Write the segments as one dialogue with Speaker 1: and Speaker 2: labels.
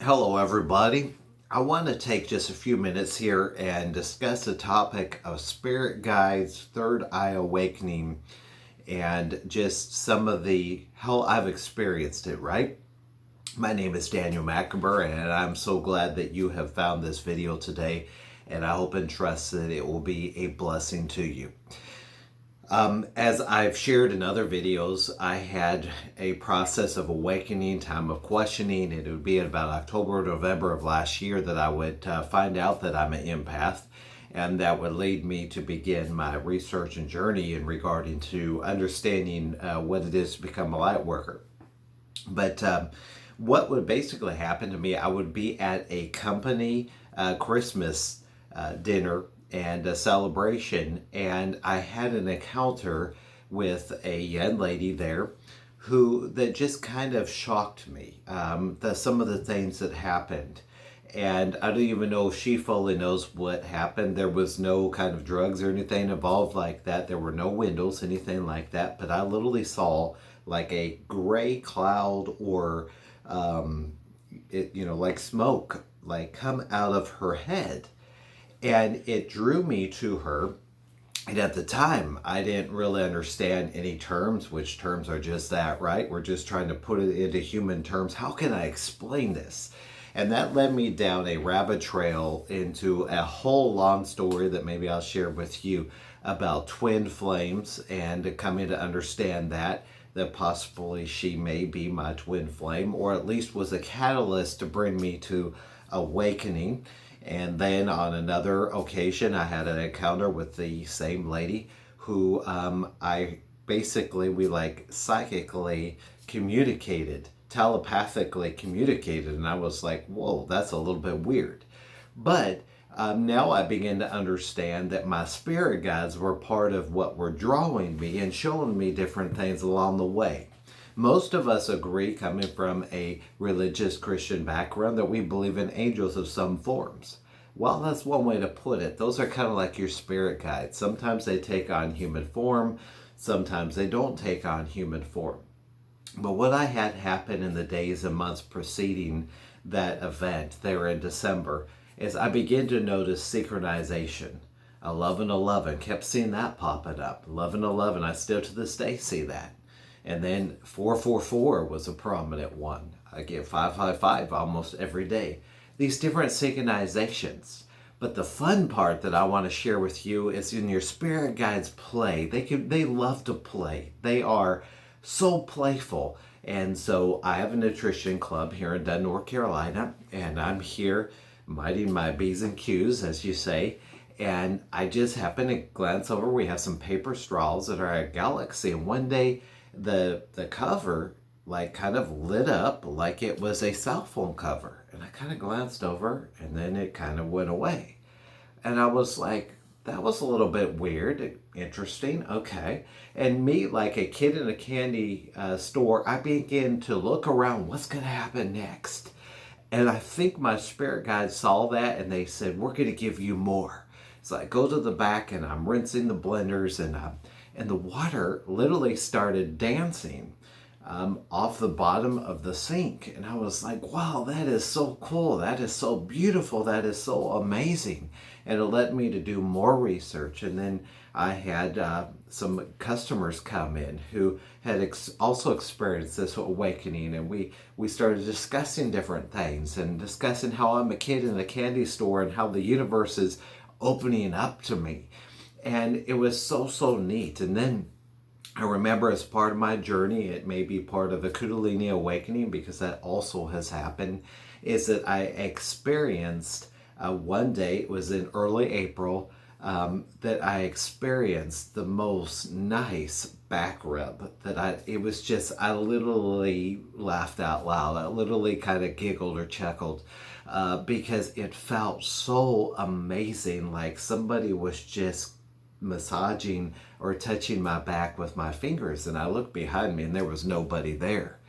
Speaker 1: Hello, everybody. I want to take just a few minutes here and discuss the topic of Spirit Guides, Third Eye Awakening, and just some of how I've experienced it, right? My name is Daniel Macomber, and I'm so glad that you have found this video today, and I hope and trust that it will be a blessing to you. As I've shared in other videos, I had a process of awakening, time of questioning, and it would be in about October or November of last year that I would find out that I'm an empath, and that would lead me to begin my research and journey in regarding to understanding what it is to become a light worker. But what would basically happen to me, I would be at a company Christmas dinner and a celebration, and I had an encounter with a young lady there that just kind of shocked me. Some of the things that happened. And I don't even know if she fully knows what happened. There was no kind of drugs or anything involved like that. There were no windows, anything like that. But I literally saw like a gray cloud or, like smoke, like come out of her head. And it drew me to her. And at the time, I didn't really understand any terms, which terms are just that, right? We're just trying to put it into human terms. How can I explain this? And that led me down a rabbit trail into a whole long story that maybe I'll share with you about twin flames and coming to understand that possibly she may be my twin flame, or at least was a catalyst to bring me to awakening. And then on another occasion, I had an encounter with the same lady who we like psychically communicated, telepathically communicated. And I was like, whoa, that's a little bit weird. But now I begin to understand that my spirit guides were part of what were drawing me and showing me different things along the way. Most of us agree, coming from a religious Christian background, that we believe in angels of some forms. Well, that's one way to put it. Those are kind of like your spirit guides. Sometimes they take on human form, sometimes they don't take on human form. But what I had happen in the days and months preceding that event there in December is I began to notice synchronization. 1111, kept seeing that popping up. 1111, I still to this day see that. And then 444 was a prominent one. I get 555 almost every day. These different synchronizations. But the fun part that I want to share with you is in your spirit guides play. They love to play. They are so playful. And so I have a nutrition club here in Dunn, North Carolina, and I'm here minding my B's and Q's, as you say. And I just happen to glance over. We have some paper straws that are at Galaxy, and one day the cover like kind of lit up like it was a cell phone cover, and I kind of glanced over and then it kind of went away, and I was like, that was a little bit weird, interesting, okay. And me, like a kid in a candy store, I began to look around, what's going to happen next? And I think my spirit guide saw that and they said, we're going to give you more. So I go to the back and I'm rinsing the blenders, and the water literally started dancing off the bottom of the sink. And I was like, wow, that is so cool. That is so beautiful. That is so amazing. And it led me to do more research. And then I had some customers come in who had also experienced this awakening. And we started discussing different things and discussing how I'm a kid in a candy store and how the universe is opening up to me. And it was so neat. And then I remember, as part of my journey, it may be part of a Kundalini awakening because that also has happened, is that I experienced one day, it was in early April, that I experienced the most nice back rub it was just, I literally laughed out loud. I literally kind of giggled or chuckled because it felt so amazing, like somebody was just massaging or touching my back with my fingers, and I looked behind me and there was nobody there.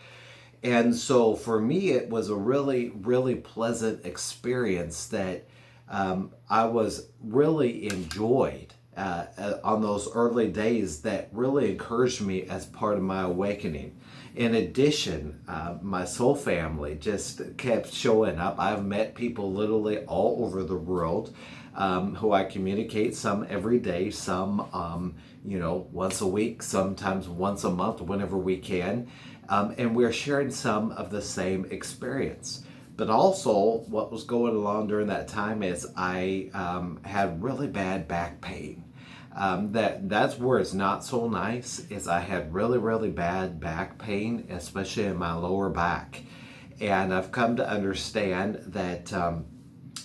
Speaker 1: And so for me, it was a really pleasant experience that I was really enjoyed on those early days, that really encouraged me as part of my awakening. In addition, my soul family just kept showing up. I've met people literally all over the world who I communicate, some every day, some once a week, sometimes once a month, whenever we can. And we're sharing some of the same experience. But also, what was going along during that time is I had really bad back pain. That's where it's not so nice. Is I had really bad back pain, especially in my lower back, and I've come to understand that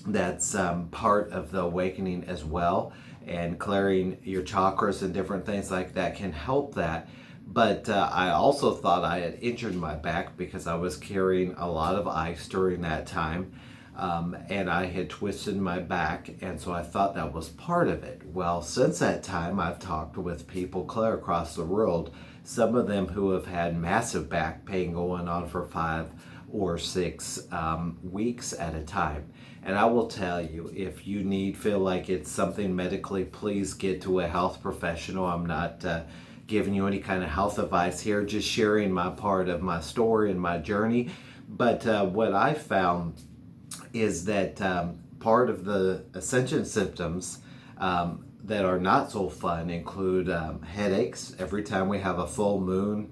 Speaker 1: that's part of the awakening as well, and clearing your chakras and different things like that can help that. But I also thought I had injured my back because I was carrying a lot of ice during that time. And I had twisted my back, and so I thought that was part of it. Well, since that time, I've talked with people clear across the world, some of them who have had massive back pain going on for 5 or 6 weeks at a time. And I will tell you, if you feel like it's something medically, please get to a health professional. I'm not giving you any kind of health advice here, just sharing my part of my story and my journey. But what I found is that part of the ascension symptoms that are not so fun include headaches every time we have a full moon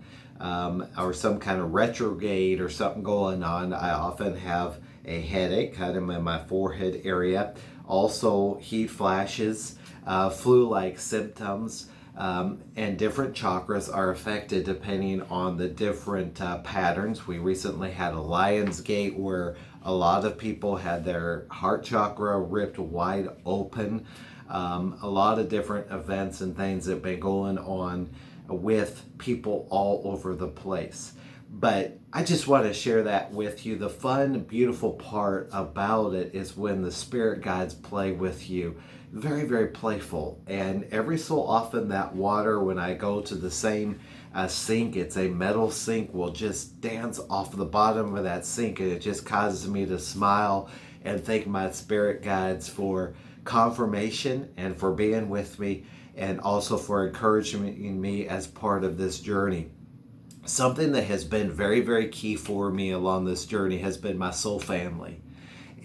Speaker 1: or some kind of retrograde or something going on. I often have a headache kind of in my forehead area. Also heat flashes, flu-like symptoms, and different chakras are affected depending on the different patterns. We recently had a Lion's Gate where a lot of people had their heart chakra ripped wide open. A lot of different events and things that have been going on with people all over the place. But I just want to share that with you. The fun, beautiful part about it is when the spirit guides play with you. Very playful. And every so often that water, when I go to the same sink, it's a metal sink, will just dance off the bottom of that sink, and it just causes me to smile and thank my spirit guides for confirmation and for being with me, and also for encouraging me as part of this journey. Something that has been very key for me along this journey has been my soul family.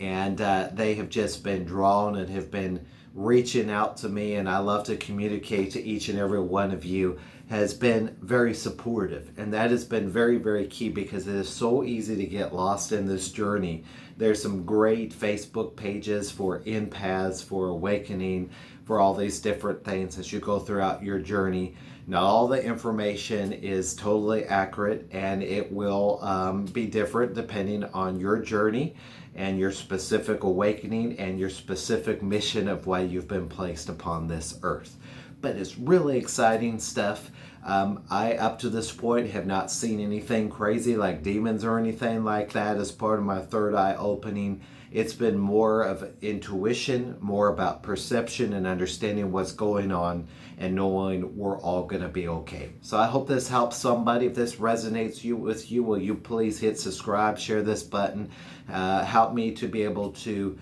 Speaker 1: And they have just been drawn and have been reaching out to me, and I love to communicate to each and every one of you, has been very supportive. And that has been very key, because it is so easy to get lost in this journey. There's some great Facebook pages for empaths, for awakening, for all these different things as you go throughout your journey. Not all the information is totally accurate, and it will be different depending on your journey and your specific awakening and your specific mission of why you've been placed upon this earth. But it's really exciting stuff. I, up to this point, have not seen anything crazy like demons or anything like that as part of my third eye opening. It's been more of intuition, more about perception and understanding what's going on and knowing we're all going to be okay. So I hope this helps somebody. If this resonates with you, will you please hit subscribe, share this button, help me to be able to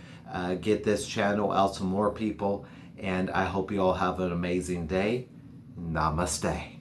Speaker 1: get this channel out to more people. And I hope you all have an amazing day. Namaste.